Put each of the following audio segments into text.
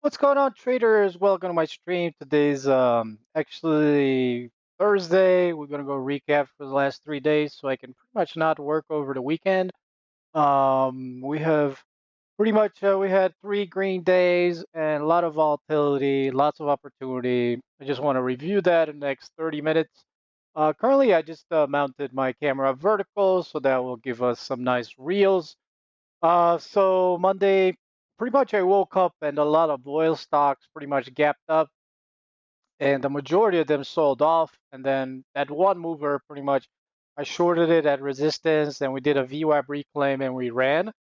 What's going on, traders? Welcome to my stream. Today's actually Thursday. We're gonna go recap for the last 3 days, so I can pretty much not work over the weekend. We have pretty much we had 3 green days and a lot of volatility, lots of opportunity. I just want to review that in the next 30 minutes. Currently, I just mounted my camera vertical, so that will give us some nice reels. So Monday, pretty much I woke up and a lot of oil stocks pretty much gapped up, and the majority of them sold off. And then that one mover, pretty much, I shorted it at resistance, and we did a VWAP reclaim and we ran.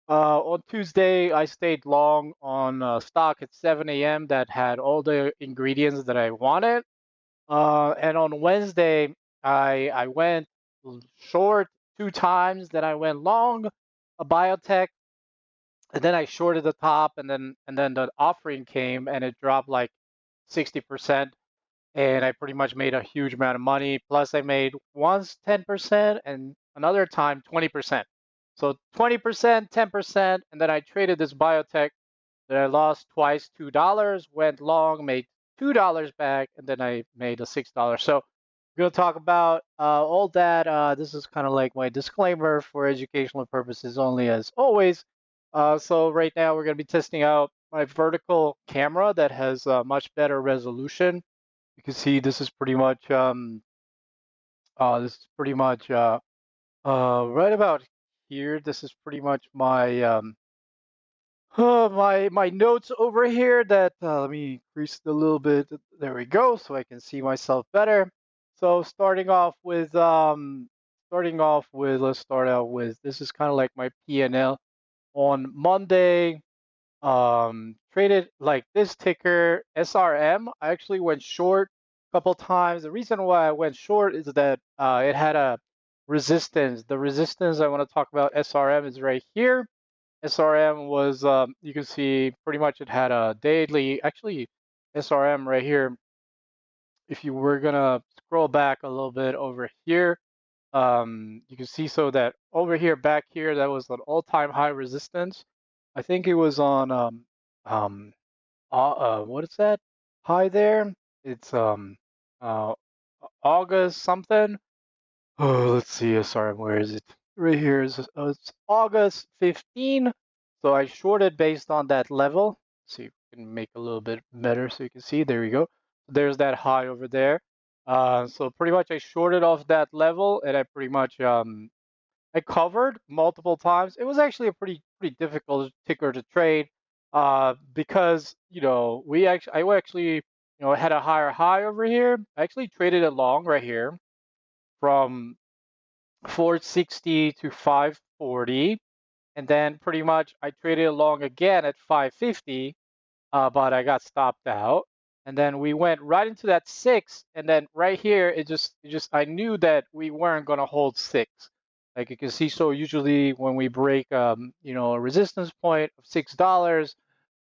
On Tuesday, I stayed long on stock at 7 a.m. that had all the ingredients that I wanted. And on Wednesday, I went short 2 times, then I went long a biotech, and then I shorted the top, and then the offering came and it dropped like 60%, and I pretty much made a huge amount of money. Plus, I made once 10% and another time 20%. So 20%, 10%, and then I traded this biotech that I lost twice, $2, went long, made $2 back, and then I made a $6. So we're gonna talk about all that. This is kind of like my disclaimer for educational purposes only, as always. So right now we're gonna be testing out my vertical camera that has much better resolution. You can see this is pretty much right about here. This is pretty much my my notes over here. That let me increase it a little bit. There we go, so I can see myself better. So let's start out with, this is kind of like my P&L on Monday. Traded like this ticker SRM. I actually went short a couple times. The reason why I went short is that it had a resistance. The resistance I want to talk about SRM is right here. SRM was, you can see pretty much it had a daily, actually SRM right here. If you were gonna scroll back a little bit over here, you can see so that over here, back here, that was an all-time high resistance. I think it was on um what is that high there? It's uh August something. Oh, let's see. Sorry, where is it? Right here is it's August 15. So I shorted based on that level. See if we can make a little bit better so you can see. There you go. There's that high over there. So pretty much I shorted off that level, and I pretty much I covered multiple times. It was actually a pretty difficult ticker to trade, because I actually had a higher high over here. I actually traded it long right here from 460 to 540, and then pretty much I traded along again at 550, but I got stopped out. And then we went right into that six, and then right here it just I knew that we weren't gonna hold six. Like you can see, so usually when we break a resistance point of $6,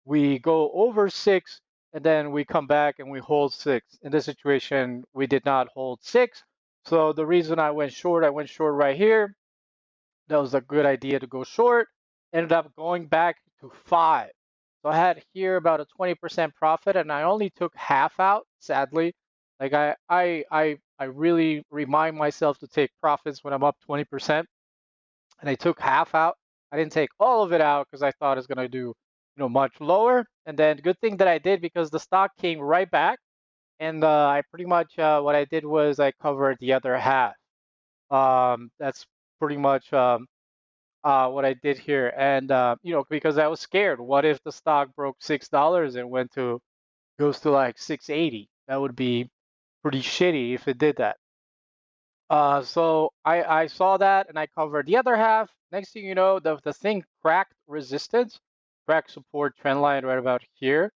we go over six, and then we come back and we hold six. In this situation, we did not hold six. So the reason I went short right here. That was a good idea to go short. Ended up going back to five. So I had here about a 20% profit, and I only took half out, sadly. Like I really remind myself to take profits when I'm up 20%, and I took half out. I didn't take all of it out because I thought it was gonna do, much lower. And then good thing that I did, because the stock came right back, and I pretty much what I did was I covered the other half. That's pretty much what I did here. And because I was scared. What if the stock broke $6 and goes to like 680? That would be pretty shitty if it did that. So I saw that and I covered the other half. Next thing you know, the thing cracked resistance, cracked support trend line right about here,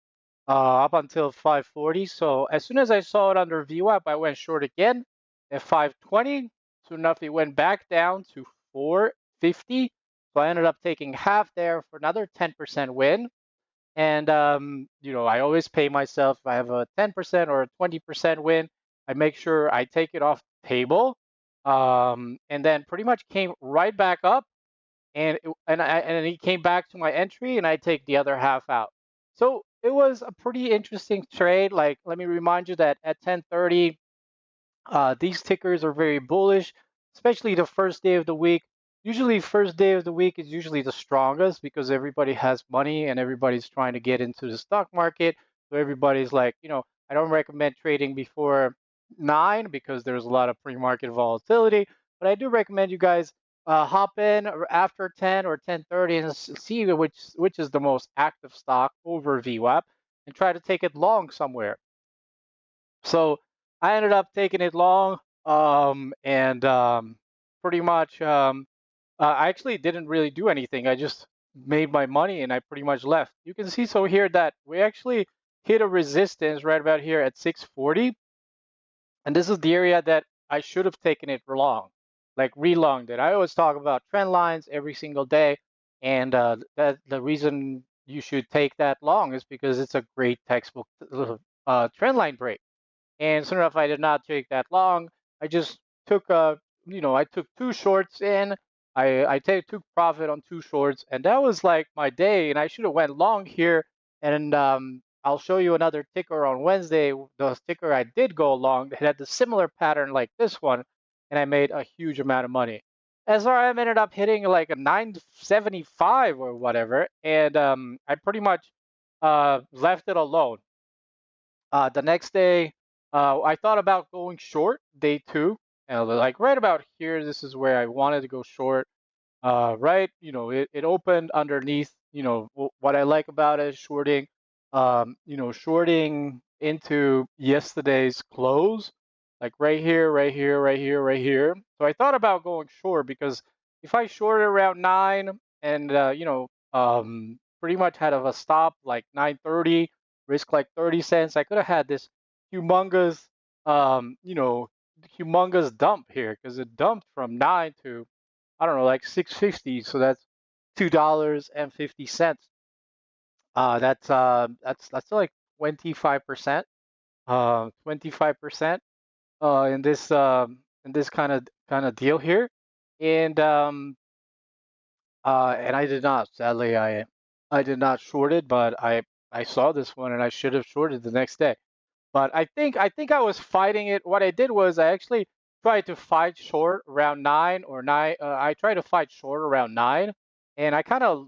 up until 540. So as soon as I saw it under VWAP, I went short again at 520. Soon enough, it went back down to 450. So I ended up taking half there for another 10% win. And I always pay myself. If I have a 10% or a 20% win, I make sure I take it off the table. And then pretty much came right back up, and he came back to my entry, and I take the other half out. So it was a pretty interesting trade. Like, let me remind you that at 10:30, these tickers are very bullish, especially the first day of the week. Usually, first day of the week is usually the strongest because everybody has money and everybody's trying to get into the stock market. So everybody's like, I don't recommend trading before 9 because there's a lot of pre-market volatility. But I do recommend you guys hop in after 10 or 10:30 and see which is the most active stock over VWAP and try to take it long somewhere. So I ended up taking it long, and pretty much I actually didn't really do anything. I just made my money and I pretty much left. You can see so here that we actually hit a resistance right about here at 640, and this is the area that I should have taken it for long, like relonged it. I always talk about trend lines every single day, and that the reason you should take that long is because it's a great textbook trend line break. And soon enough, I did not take that long. I just took I took two shorts in. Took profit on two shorts, and that was like my day. And I should have went long here. And I'll show you another ticker on Wednesday. The ticker I did go long it had the similar pattern like this one, and I made a huge amount of money. SRM ended up hitting like a 975 or whatever, and I pretty much left it alone. The next day, I thought about going short day two, and like right about here, this is where I wanted to go short. Right, it opened underneath. What I like about it is shorting, shorting into yesterday's close, like right here, right here, right here, right here. So I thought about going short because if I shorted around 9 and pretty much had of a stop like 9:30, risk like 30 cents, I could have had this humongous, um, you know, humongous dump here because it dumped from 9 to I don't know, like 650. So that's $2.50. That's like 25%. 25% in this kind of deal here. And I did not. Sadly, I did not short it, but I saw this one and I should have shorted the next day. But I think I was fighting it. What I did was I actually tried to fight short around 9 or 9. I tried to fight short around 9, and I kind of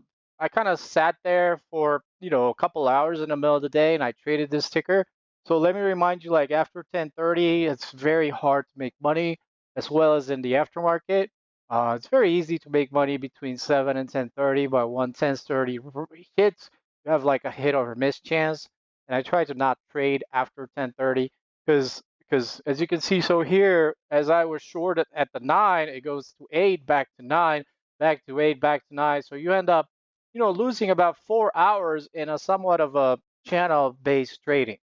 sat there for a couple hours in the middle of the day, and I traded this ticker. So let me remind you, like after 10:30, it's very hard to make money, as well as in the aftermarket. It's very easy to make money between 7 and 10:30, but when 10:30 hits, you have like a hit or miss chance, and I try to not trade after 10:30 because as you can see, so here as I was short at the 9, it goes to 8, back to 9, back to 8, back to 9. So you end up, losing about 4 hours in a somewhat of a channel-based trading.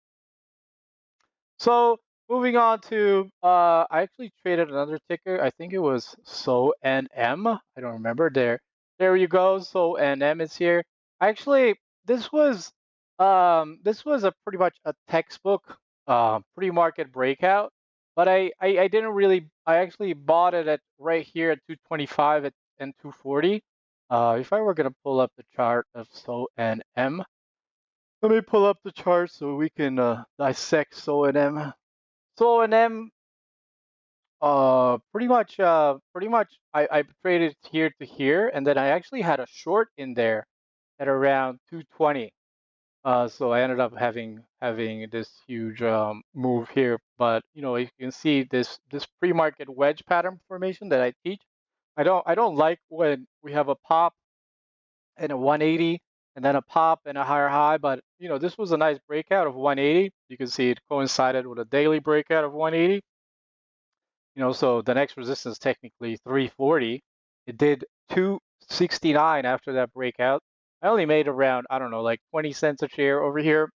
So moving on to, I actually traded another ticker. I think it was SONM. I don't remember. There you go. SONM is here. Actually, this was, this was a pretty much a textbook, pre-market breakout. But I didn't really. I actually bought it at right here at 225 and 240. If I were gonna pull up the chart of SONM, let me pull up the chart so we can dissect SONM. So and then pretty much I traded here to here, and then I actually had a short in there at around 220. So I ended up having this huge move here. But you can see this pre-market wedge pattern formation that I teach. I don't like when we have a pop and a 180 and then a pop and a higher high, but this was a nice breakout of 180. You can see it coincided with a daily breakout of 180. So the next resistance technically 340. It did 269 after that breakout. I only made around, I don't know, like 20 cents a share over here,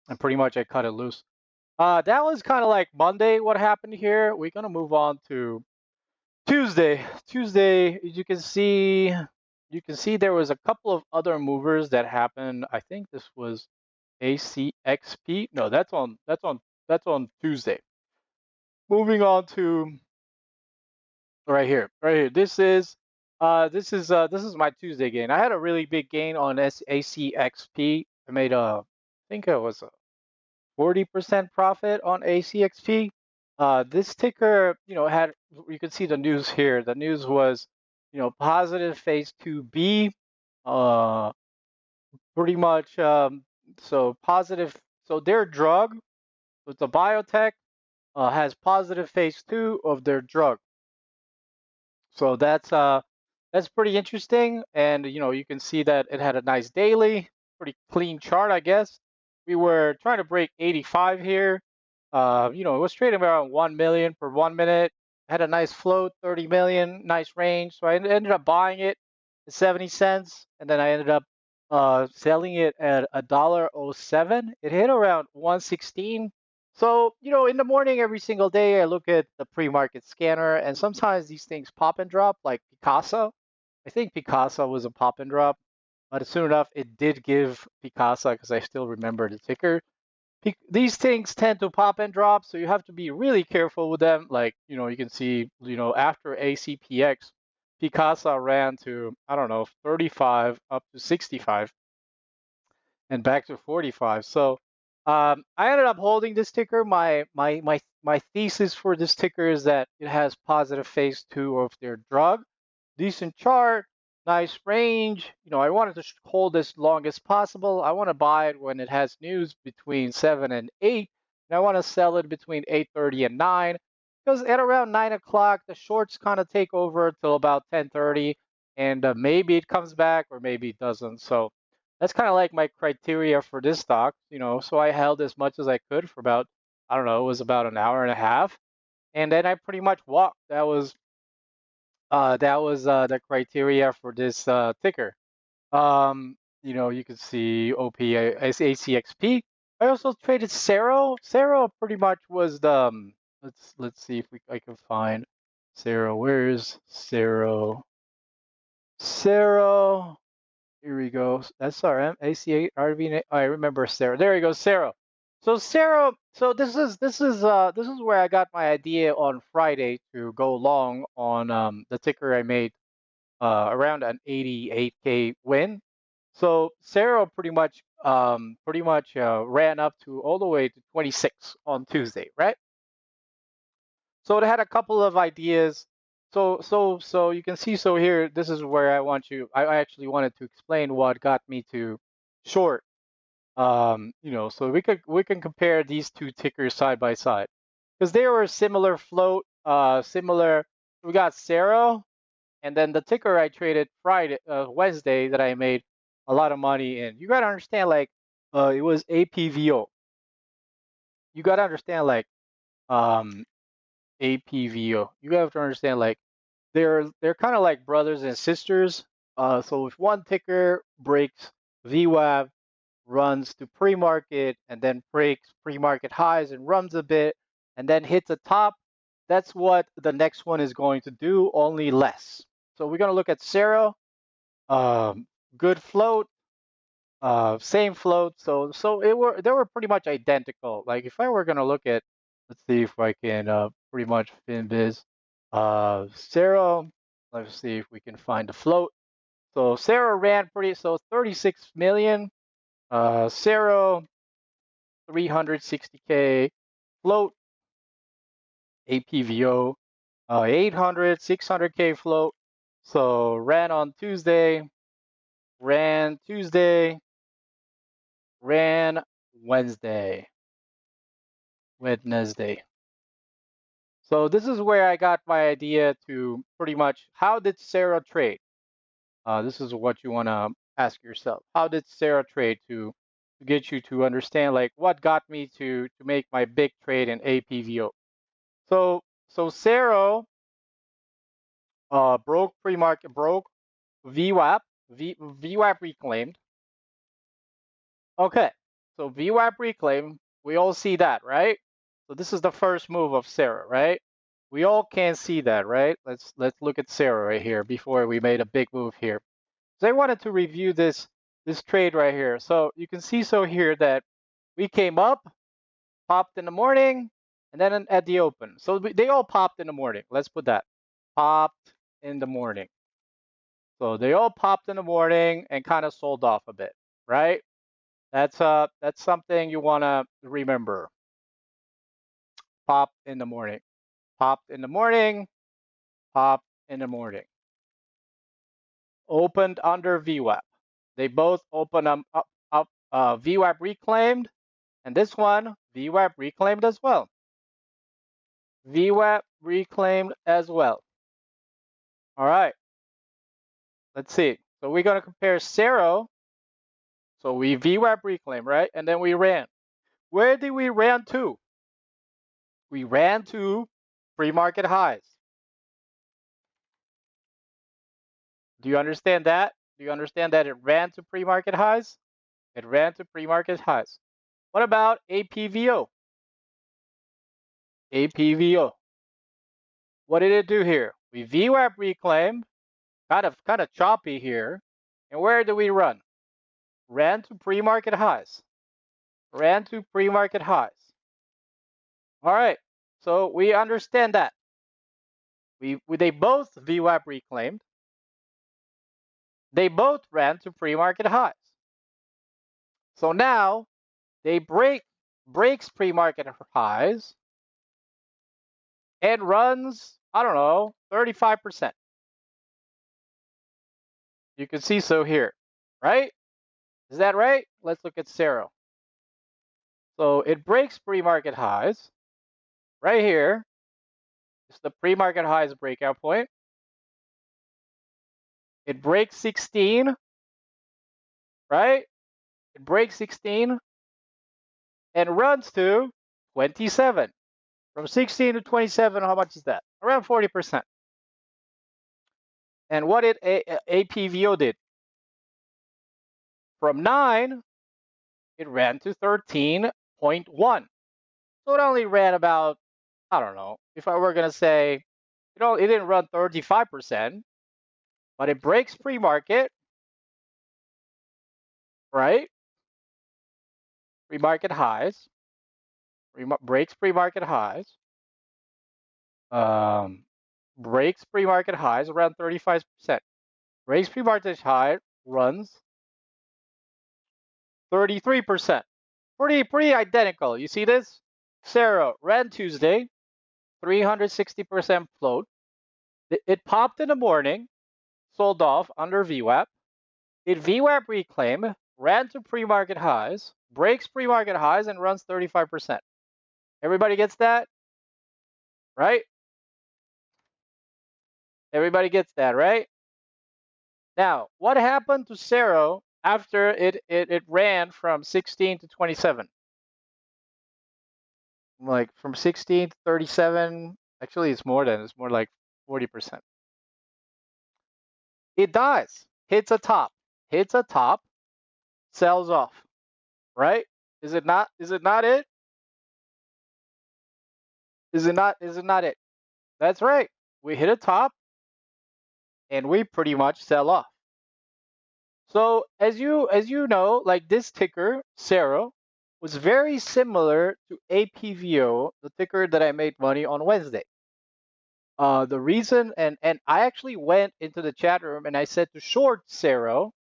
and pretty much I cut it loose. That was kind of like Monday, what happened here. We're gonna move on to Tuesday. Tuesday, as you can see there was a couple of other movers that happened. I think this was ACXP. No, that's on Tuesday. Moving on to right here, right here. This is my Tuesday gain. I had a really big gain on ACXP. I made think it was a 40% profit on ACXP. This ticker, had, you can see the news here. The news was, positive phase 2B, uh, pretty much. So positive. So their drug, it's a biotech, has positive phase 2 of their drug. So that's pretty interesting. And you can see that it had a nice daily, pretty clean chart, I guess. We were trying to break 85 here. It was trading around 1 million per 1 minute. Had a nice float, 30 million, nice range. So I ended up buying it at 70 cents, and then I ended up selling it at $1.07. It hit around 116. So, in the morning every single day, I look at the pre-market scanner, and sometimes these things pop and drop, like Picasa. I think Picasa was a pop and drop, but soon enough, it did give Picasa because I still remember the ticker. These things tend to pop and drop, so you have to be really careful with them. Like, you can see, after ACPX, Picasa ran to, I don't know, 35 up to 65 and back to 45. So I ended up holding this ticker. My thesis for this ticker is that it has positive phase 2 of their drug, decent chart, nice range. I wanted to hold this long as possible. I want to buy it when it has news between 7 and 8, and I want to sell it between 8:30 and 9, because at around 9 o'clock the shorts kind of take over till about 10:30, and maybe it comes back or maybe it doesn't. So that's kind of like my criteria for this stock. So I held as much as I could for about, I don't know, it was about an hour and a half, and then I pretty much walked. That was the criteria for this ticker. You can see OP as ACXP. I also traded Cero. Cero pretty much was the let's see if I can find Cero. Where's Cero? Cero. Here we go. SRM, ACA, RV. I remember Cero. There you go, Cero. So Cero. So this is where I got my idea on Friday to go long on the ticker I made around an 88K win. So Cero pretty much ran up to all the way to 26 on Tuesday, right? So it had a couple of ideas. So you can see. So here, this is where I actually wanted to explain what got me to short. So we can compare these two tickers side by side because they were similar float, similar. We got Cero, and then the ticker I traded Wednesday that I made a lot of money in. You gotta understand, like, it was APVO. You gotta understand, like, um, APVO. You have to understand, like, they're kind of like brothers and sisters. So if one ticker breaks VWAP, runs to pre-market, and then breaks pre-market highs and runs a bit, and then hits a top, that's what the next one is going to do, only less. So we're gonna look at Cero. Um, Good float, same float. So they were pretty much identical. Like if I were gonna look at, let's see if I can pretty much FinBiz Cero. Let's see if we can find the float. So Cero ran 36 million. Cero 360K float. APVO 800, 600K float. So ran Tuesday, ran Wednesday. So this is where I got my idea to pretty much, how did Sarah trade? This is what you want to ask yourself. How did Sarah trade to get you to understand, like, what got me to make my big trade in APVO? So Sarah broke pre-market, broke VWAP, VWAP reclaimed. Okay, so VWAP reclaim, we all see that, right? So this is the first move of Sarah, right? We all can see that, right? Let's look at Sarah right here before we made a big move here. So I wanted to review this trade right here. So you can see here that we came up, popped in the morning, and then at the open. So they all popped in the morning. Let's put that. Popped in the morning. So they all popped in the morning and kind of sold off a bit, right? That's something you want to remember. Pop in the morning. Pop in the morning. Pop in the morning. Opened under VWAP. They both open up VWAP reclaimed, and this one VWAP reclaimed as well. VWAP reclaimed as well. All right. Let's see. So we're going to compare Cero. So we VWAP reclaim, right? And then we ran. Where did we ran to? We ran to pre-market highs. Do you understand that? Do you understand that it ran to pre-market highs? It ran to pre-market highs. What about APVO? APVO. What did it do here? We VWAP reclaimed, kind of choppy here. And where do we run? Ran to pre-market highs. Ran to pre-market highs. All right. So we understand that. They both VWAP reclaimed. They both ran to pre-market highs. So now they breaks pre-market highs and runs, I don't know, 35%. You can see so here, right? Is that right? Let's look at Cero. So it breaks pre-market highs right here. It's the pre-market highs breakout point. It breaks 16, right? It breaks 16 and runs to 27. From 16 to 27, how much is that? Around 40%. And what did APVO did? From 9, it ran to 13.1. So it only ran about, I don't know, if I were going to say, it didn't run 35%, but it breaks pre-market, right? Pre-market highs, breaks pre-market highs, breaks pre-market highs around 35%. Breaks pre-market high, runs 33%. Pretty identical. You see this? Cero ran Tuesday, 360% float. It popped in the morning, sold off under VWAP. It VWAP reclaim, ran to pre-market highs, breaks pre-market highs, and runs 35%. Everybody gets that? Right? Everybody gets that, right? Now, what happened to Cero after it ran from 16 to 27? Like from 16 to 37, actually it's more like 40%. It dies, hits a top, sells off, right? Is it not it? Is it not it? That's right. We hit a top and we pretty much sell off. So as you know, like this ticker, Cero, was very similar to APVO, the ticker that I made money on Wednesday. The reason, and I actually went into the chat room and I said to short Cero,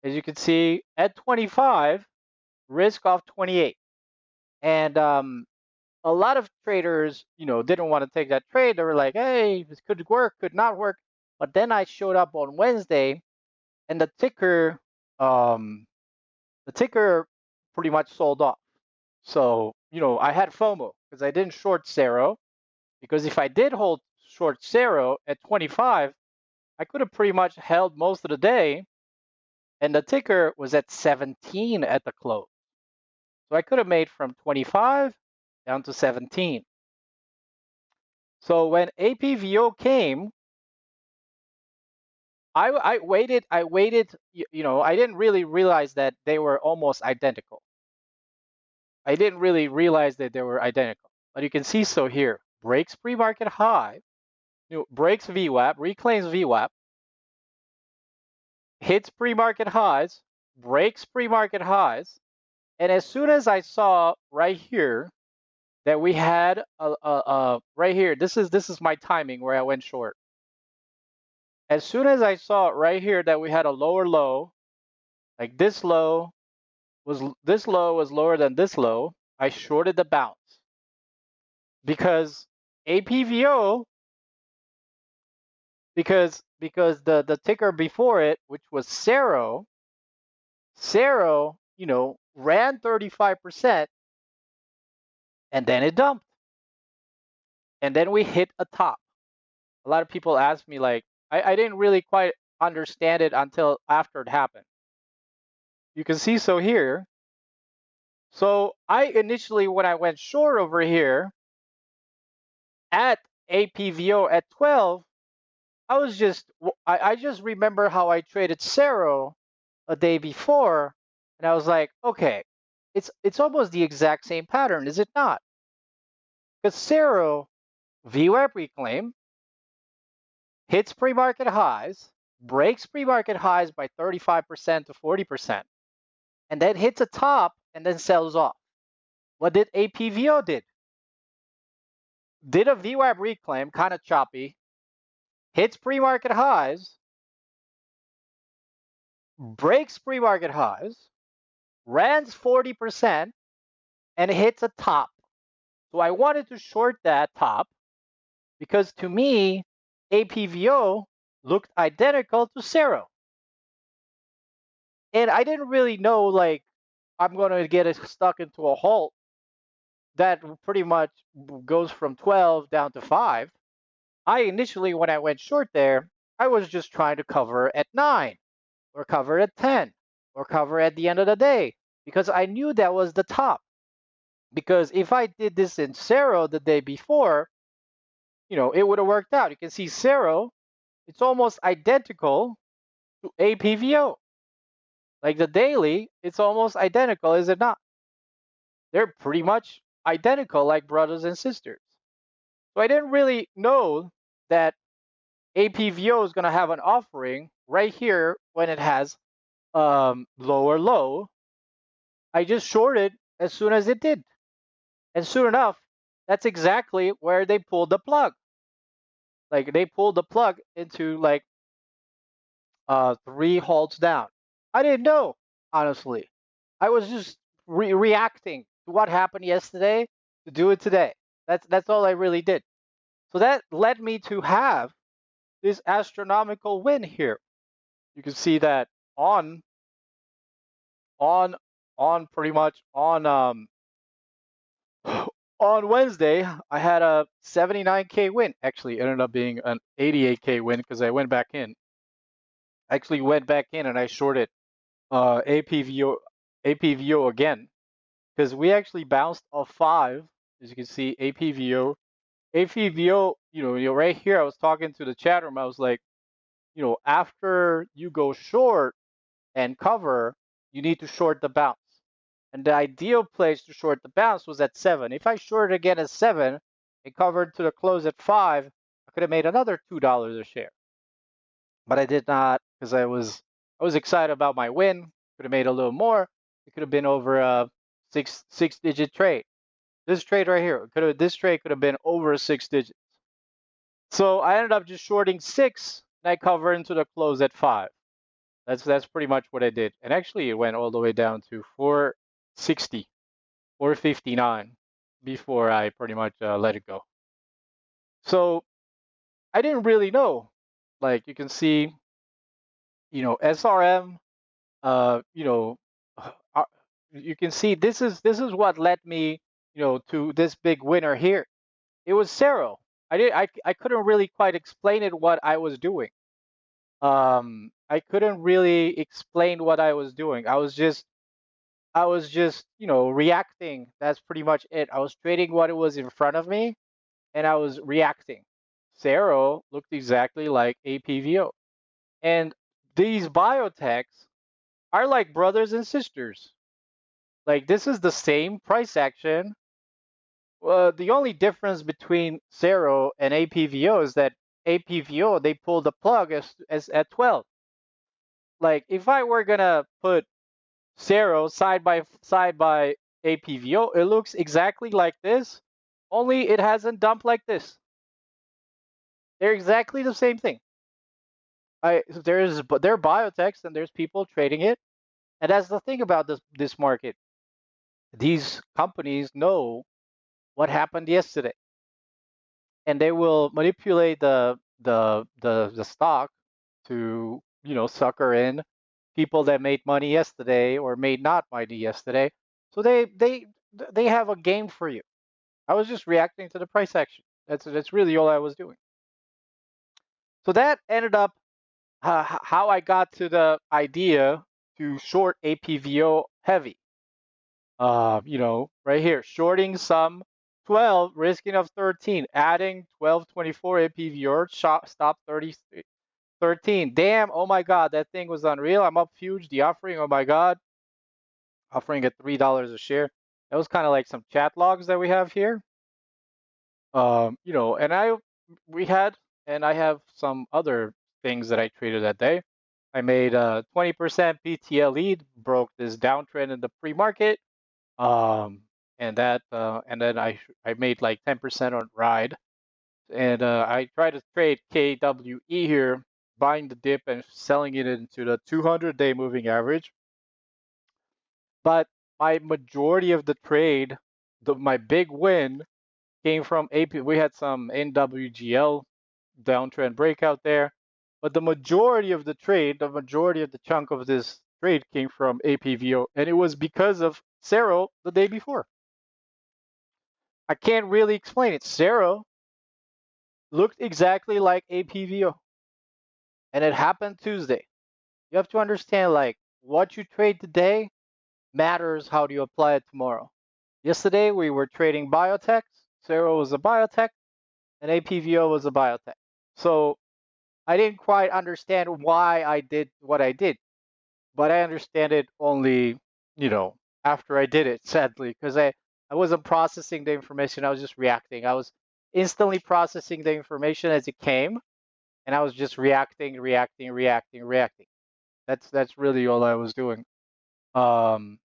as you can see, at 25, risk off 28. And a lot of traders, didn't want to take that trade. They were like, hey, this could work, could not work. But then I showed up on Wednesday and the ticker pretty much sold off. So, I had FOMO because I didn't short Cero, because if I did hold short Cero at 25, I could have pretty much held most of the day, and the ticker was at 17 at the close. So I could have made from 25 down to 17. So when APVO came, I waited, I didn't really realize that they were almost identical. I didn't really realize that they were identical. But you can see so here, breaks pre-market high, breaks VWAP, reclaims VWAP, hits pre-market highs, breaks pre-market highs, and as soon as I saw right here that we had right here, this is my timing where I went short. As soon as I saw right here that we had a lower low, like this low this low was lower than this low, I shorted the bounce because APVO because the ticker before it, which was Cero, ran 35% and then it dumped. And then we hit a top. A lot of people ask me like, I didn't really quite understand it until after it happened. You can see so here. So I initially, when I went short over here at APVO at 12, I just remember how I traded Cero a day before, and I was like, okay, it's almost the exact same pattern, is it not? Because Cero VWAP reclaim hits pre-market highs, breaks pre-market highs by 35% to 40%, and then hits a top and then sells off. What did APVO did? Did a VWAP reclaim, kind of choppy, hits pre-market highs, breaks pre-market highs, runs 40%, and hits a top. So I wanted to short that top because to me, APVO looked identical to Cero. And I didn't really know like I'm going to get stuck into a halt that pretty much goes from 12 down to 5. I initially, when I went short there, I was just trying to cover at 9 or cover at 10 or cover at the end of the day because I knew that was the top. Because if I did this in Cero the day before, it would have worked out. You can see Cero, it's almost identical to APVO. Like the daily, it's almost identical, is it not? They're pretty much identical, like brothers and sisters. So I didn't really know that APVO is going to have an offering right here when it has lower low. I just shorted as soon as it did. And soon enough, that's exactly where they pulled the plug. Like they pulled the plug into like 3 halts down. I didn't know, honestly. I was just reacting to what happened yesterday to do it today. That's all I really did. So that led me to have this astronomical win here. You can see that on on on pretty much on Wednesday I had a 79K win. Actually, it ended up being an 88K win because I went back in. I actually went back in and I shorted APVO again because we actually bounced off 5. As you can see, APVO, right here. I was talking to the chat room. I was like, after you go short and cover, you need to short the bounce. And the ideal place to short the bounce was at 7. If I shorted again at 7 and covered to the close at 5, I could have made another $2 a share. But I did not because I was excited about my win. Could have made a little more. It could have been over a six-digit trade. This trade right here, this trade could have been over 6 digits. So I ended up just shorting 6 and I covered into the close at 5. That's pretty much what I did. And actually it went all the way down to 460, 459 before I pretty much let it go. So I didn't really know. Like you can see, SRM, uh, you can see this is what led me, to this big winner here. It was Cero. I couldn't really quite explain it what I was doing. I couldn't really explain what I was doing. I was just reacting. That's pretty much it. I was trading what it was in front of me and I was reacting. Cero looked exactly like APVO. And these biotechs are like brothers and sisters. Like this is the same price action. The only difference between Cero and APVO is that APVO they pulled the plug as at 12. Like if I were gonna put Cero side by APVO, it looks exactly like this, only it hasn't dumped like this. They're exactly the same thing. They're biotechs and there's people trading it. And that's the thing about this market. These companies know what happened yesterday, and they will manipulate the stock to sucker in people that made money yesterday or made not money yesterday. So they have a game for you. I was just reacting to the price action. That's really all I was doing. So that ended up how I got to the idea to short APVO heavy. Right here, shorting some 12, risking of 13, adding 12.24 APVO, stop 30, 13. Damn, oh my God, that thing was unreal. I'm up huge. The offering, oh my God, offering at $3 a share. That was kind of like some chat logs that we have here. And we had, and I have some other things that I traded that day. I made 20% PTL lead, broke this downtrend in the pre-market. And then I made like 10% on ride. And I tried to trade KWE here, buying the dip and selling it into the 200-day moving average. But my majority of the trade, my big win came from AP. We had some NWGL downtrend breakout there, but the majority of the trade, the majority of the chunk of this trade came from APVO, and it was because of Cero the day before. I can't really explain it. Cero looked exactly like APVO, and it happened Tuesday. You have to understand, like, what you trade today matters how do you apply it tomorrow. Yesterday we were trading biotech. Cero was a biotech, and APVO was a biotech. So I didn't quite understand why I did what I did, but I understand it only, after I did it, sadly, because I wasn't processing the information. I was just reacting. I was instantly processing the information as it came, and I was just reacting, reacting, reacting, reacting. That's really all I was doing. APVO,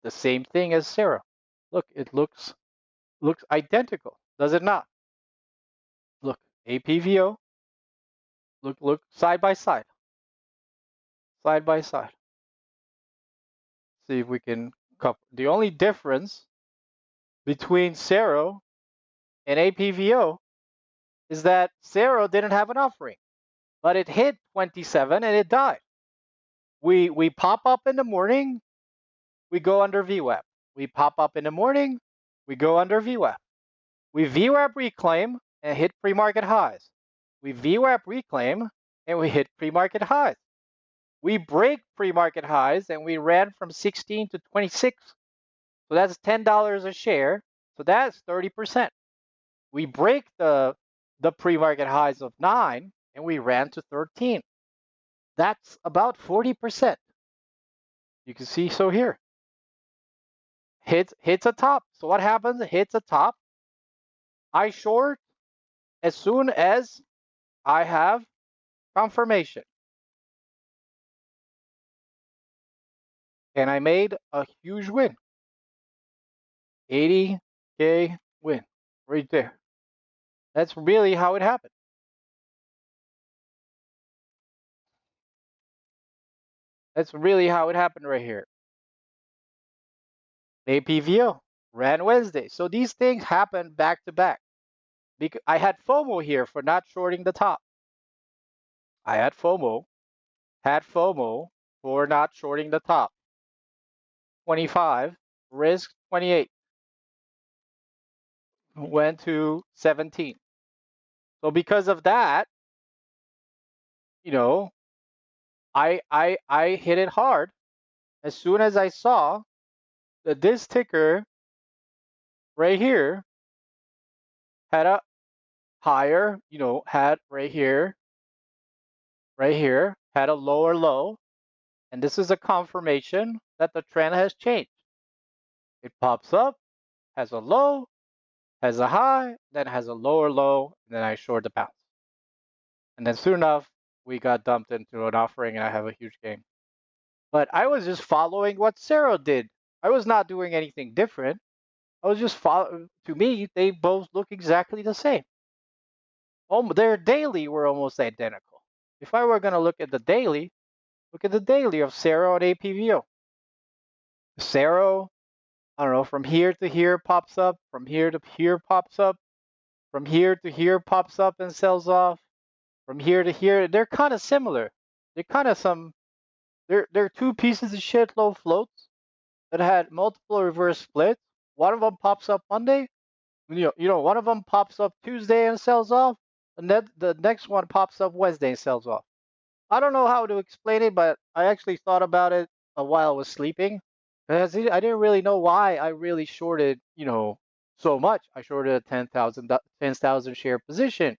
the same thing as Sarah. Look, it looks identical, does it not? Look, APVO, look side by side, side by side. See if we can couple. The only difference between Cero and APVO is that Cero didn't have an offering, but it hit 27 and it died. We pop up in the morning, we go under VWAP. We pop up in the morning, we go under VWAP. We VWAP reclaim and hit pre-market highs. We VWAP reclaim and we hit pre-market highs. We break pre-market highs and we ran from 16 to 26. So that's $10 a share. So that's 30%. We break the pre-market highs of 9 and we ran to 13. That's about 40%. You can see so here. Hits a top. So what happens? It hits a top. I short as soon as I have confirmation. And I made a huge win. 80K win right there. That's really how it happened. That's really how it happened right here. APVO ran Wednesday. So these things happen back to back. Because I had FOMO here for not shorting the top. I had FOMO for not shorting the top. 25, risk 28, went to 17. So because of that, I hit it hard as soon as I saw that this ticker right here had a higher, had right here, had a lower low. And this is a confirmation that the trend has changed. It pops up, has a low, has a high, then has a lower low, and then I short the bounce. And then soon enough, we got dumped into an offering and I have a huge gain. But I was just following what Sarah did. I was not doing anything different. I was just following. To me, they both look exactly the same. Their daily were almost identical. If I were going to look at the daily, Look at the daily of Cero and APVO. Cero, I don't know, from here to here pops up, from here to here pops up, from here to here pops up and sells off, from here to here. They're kind of similar. They're kind of some. They're two pieces of shit low floats that had multiple reverse splits. One of them pops up Monday. One of them pops up Tuesday and sells off, and then the next one pops up Wednesday and sells off. I don't know how to explain it, but I actually thought about it while I was sleeping. Because I didn't really know why I really shorted, so much. I shorted a 10,000 share position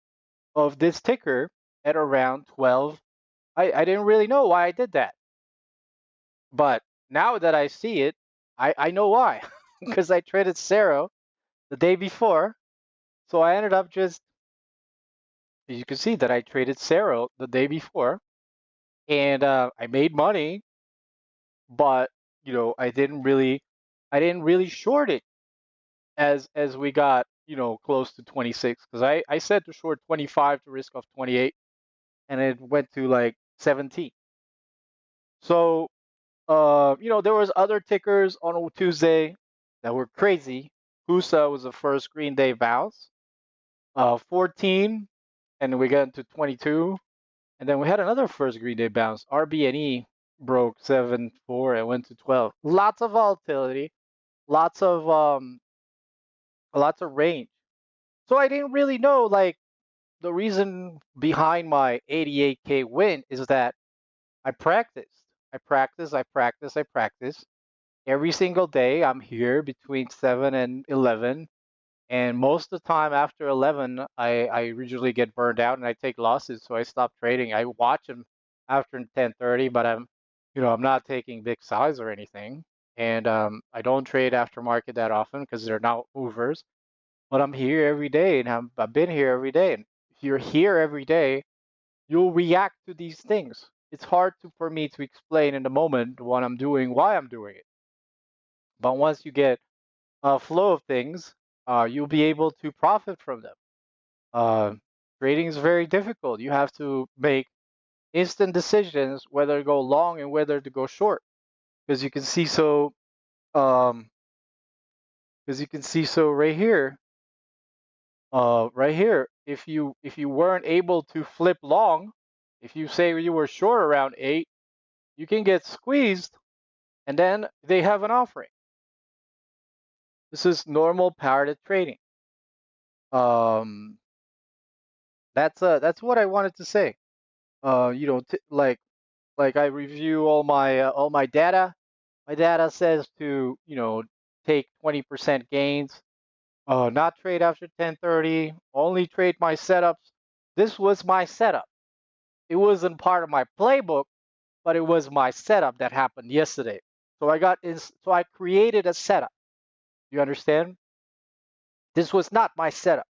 of this ticker at around 12. I didn't really know why I did that. But now that I see it, I know why. Because I traded Cero the day before. So I ended up just, you can see that I traded Cero the day before. And I made money, but I didn't really short it as we got close to 26, because I said to short 25 to risk of 28, and it went to like 17. So there was other tickers on Tuesday that were crazy. Husa was the first green day bounce, 14, and then we got into 22, and then we had another first green day bounce. RBNE broke 7.4 and went to 12. Lots of volatility, lots of range. So I didn't really know, like, the reason behind my 88K win is that I practiced. I practice. Every single day I'm here between 7 and 11. And most of the time after 11, I usually get burned out and I take losses. So I stop trading. I watch them after 10:30, but I'm not taking big size or anything. And I don't trade after market that often because they're not movers. But I'm here every day, and I've been here every day. And if you're here every day, you'll react to these things. It's hard for me to explain in the moment what I'm doing, why I'm doing it. But once you get a flow of things, you'll be able to profit from them. Uh, Trading is very difficult. You have to make instant decisions whether to go long and whether to go short, because you can see so. Um, because you can see so right here, if you weren't able to flip long, if you say you were short around 8, you can get squeezed, and then they have an offering. This is normal parity trading. Um, that's what I wanted to say. Like I review all my data. My data says to take 20% gains. Not trade after 10:30. Only trade my setups. This was my setup. It wasn't part of my playbook, but it was my setup that happened yesterday. So I created a setup. You understand? This was not my setup.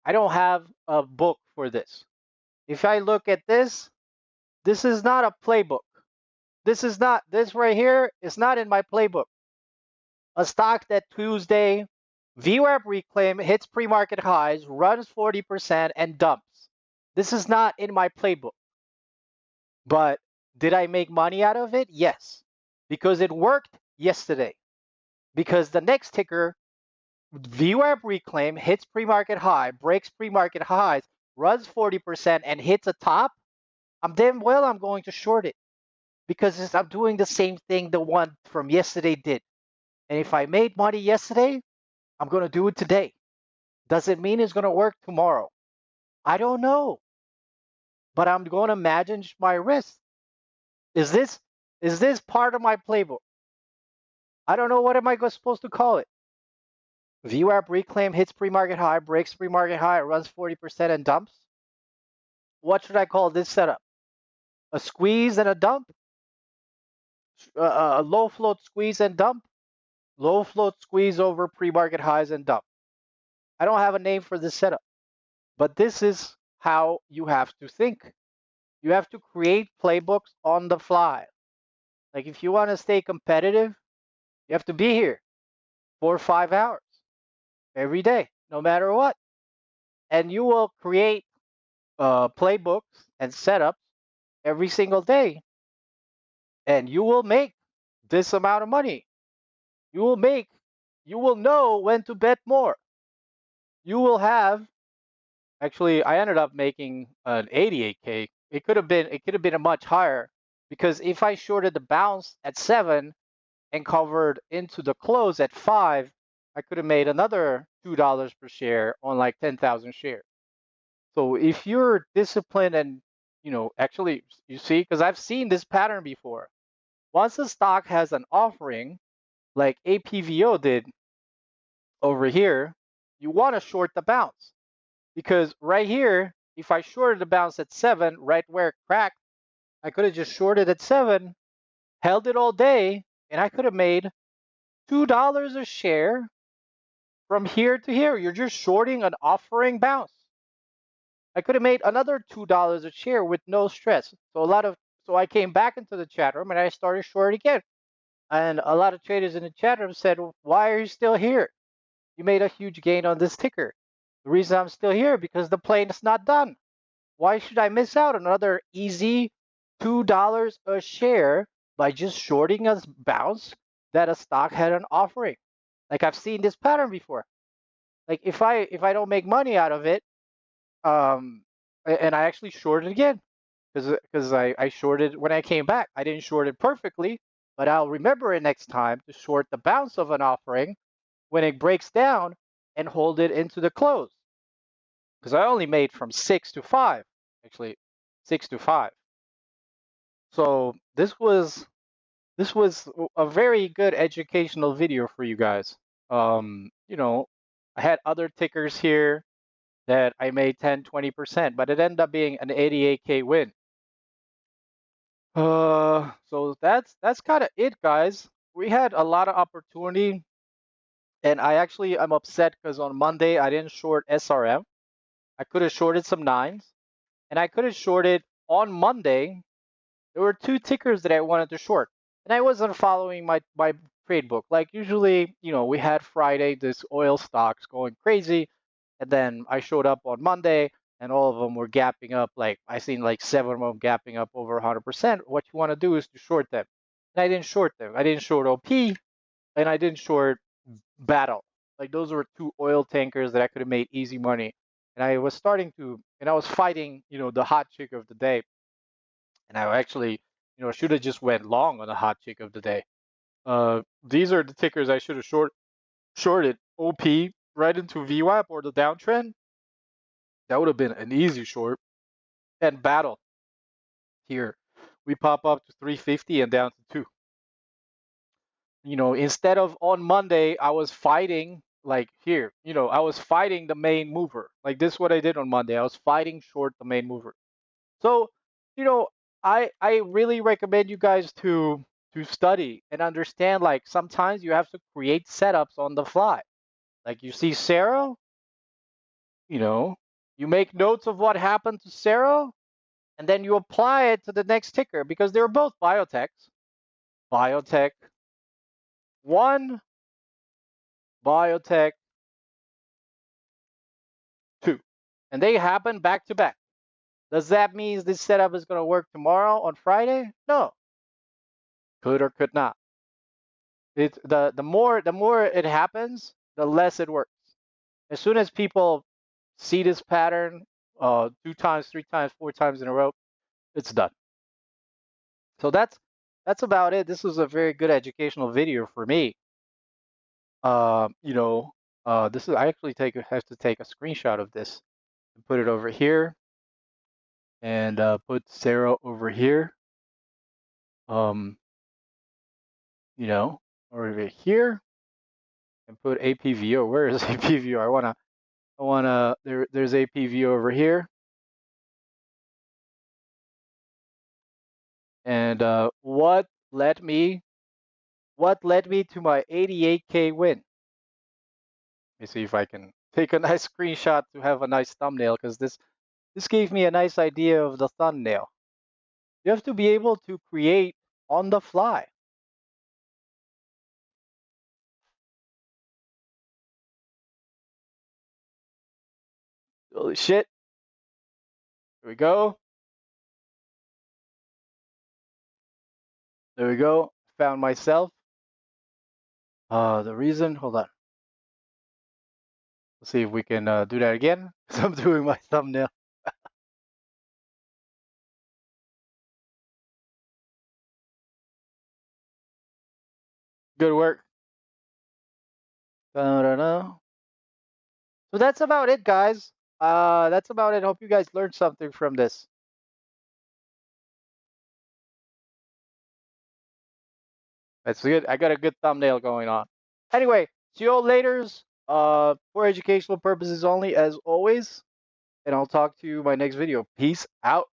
I don't have a book for this. If I look at this is not a playbook. This right here is not in my playbook. A stock that Tuesday, VWAP reclaim, hits pre-market highs, runs 40% and dumps. This is not in my playbook. But did I make money out of it? Yes. Because it worked yesterday. Because the next ticker, VWAP reclaim, hits pre-market high, breaks pre-market highs, runs 40% and hits a top, I'm going to short it. Because I'm doing the same thing the one from yesterday did. And if I made money yesterday, I'm going to do it today. Does it mean it's going to work tomorrow? I don't know. But I'm going to manage my risk. Is this part of my playbook? I don't know, what am I supposed to call it. VWAP reclaim, hits pre-market high, breaks pre-market high, runs 40% and dumps. What should I call this setup? A squeeze and a dump? A low float squeeze and dump? Low float squeeze over pre-market highs and dump. I don't have a name for this setup, but this is how you have to think. You have to create playbooks on the fly. Like, if you want to stay competitive, you have to be here 4 or 5 hours every day, no matter what. And you will create playbooks and setups every single day and you will make this amount of money. You will make, you will know when to bet more. You will have, actually, I ended up making an 88K. It could have been a much higher because if I shorted the bounce at 7 and covered into the close at 5, I could have made another $2 per share on like 10,000 shares. So if you're disciplined and, actually, you see, because I've seen this pattern before. Once a stock has an offering, like APVO did over here, you want to short the bounce because right here, if I shorted the bounce at 7, right where it cracked, I could have just shorted at 7, held it all day, and I could have made $2 a share from here to here. You're just shorting an offering bounce. I could have made another $2 a share with no stress. So I came back into the chat room and I started short again. And a lot of traders in the chat room said, "Why are you still here? You made a huge gain on this ticker." The reason I'm still here because the plane is not done. Why should I miss out on another easy $2 a share by just shorting a bounce that a stock had an offering? Like I've seen this pattern before. Like if I don't make money out of it, and I actually shorted again because I shorted when I came back. I didn't short it perfectly, but I'll remember it next time to short the bounce of an offering when it breaks down and hold it into the close. Because I only made from 6 to 5, actually 6 to 5. So this was a very good educational video for you guys. I had other tickers here that I made 10, 20%, but it ended up being an 88K win. So that's kind of it, guys. We had a lot of opportunity, and I'm upset because on Monday I didn't short SRM. I could have shorted some nines, and I could have shorted on Monday. There were two tickers that I wanted to short, and I wasn't following my trade book. Like usually, we had Friday this oil stocks going crazy, and then I showed up on Monday, and all of them were gapping up. Like I seen like 7 of them gapping up over 100%. What you want to do is to short them, and I didn't short them. I didn't short OP, and I didn't short Battle. Like those were two oil tankers that I could have made easy money, and I was fighting, the hot chick of the day, and I actually, should have just went long on the hot chick of the day. These are the tickers I should have shorted. OP right into VWAP or the downtrend. That would have been an easy short. And Battle here, we pop up to 350 and down to 2. Instead of on Monday, I was fighting like here. I was fighting the main mover. Like this is what I did on Monday. I was fighting short the main mover. So, you know, I really recommend you guys to study and understand, like sometimes you have to create setups on the fly. Like you see Sarah, you know, you make notes of what happened to Sarah and then you apply it to the next ticker because they're both biotechs. Biotech 1, Biotech 2. And they happen back to back. Does that mean this setup is going to work tomorrow on Friday? No. Could or could not. It's the more it happens, the less it works. As soon as people see this pattern 2 times, 3 times, 4 times in a row, it's done. So that's about it. This was a very good educational video for me. This is I actually have to take a screenshot of this and put it over here and put Sarah over here. Um, over here and put APVO. Where is APVO? There's APVO over here. And what led me to my 88K win? Let me see if I can take a nice screenshot to have a nice thumbnail, because this gave me a nice idea of the thumbnail. You have to be able to create on the fly. Holy shit. Here we go. There we go. Found myself. The reason, hold on. Let's see if we can do that again. Because I'm doing my thumbnail. Good work. Da-da-da. So that's about it, guys. That's about it. Hope you guys learned something from this. That's good. I got a good thumbnail going on. Anyway, see you all later. For educational purposes only, as always. And I'll talk to you in my next video. Peace out.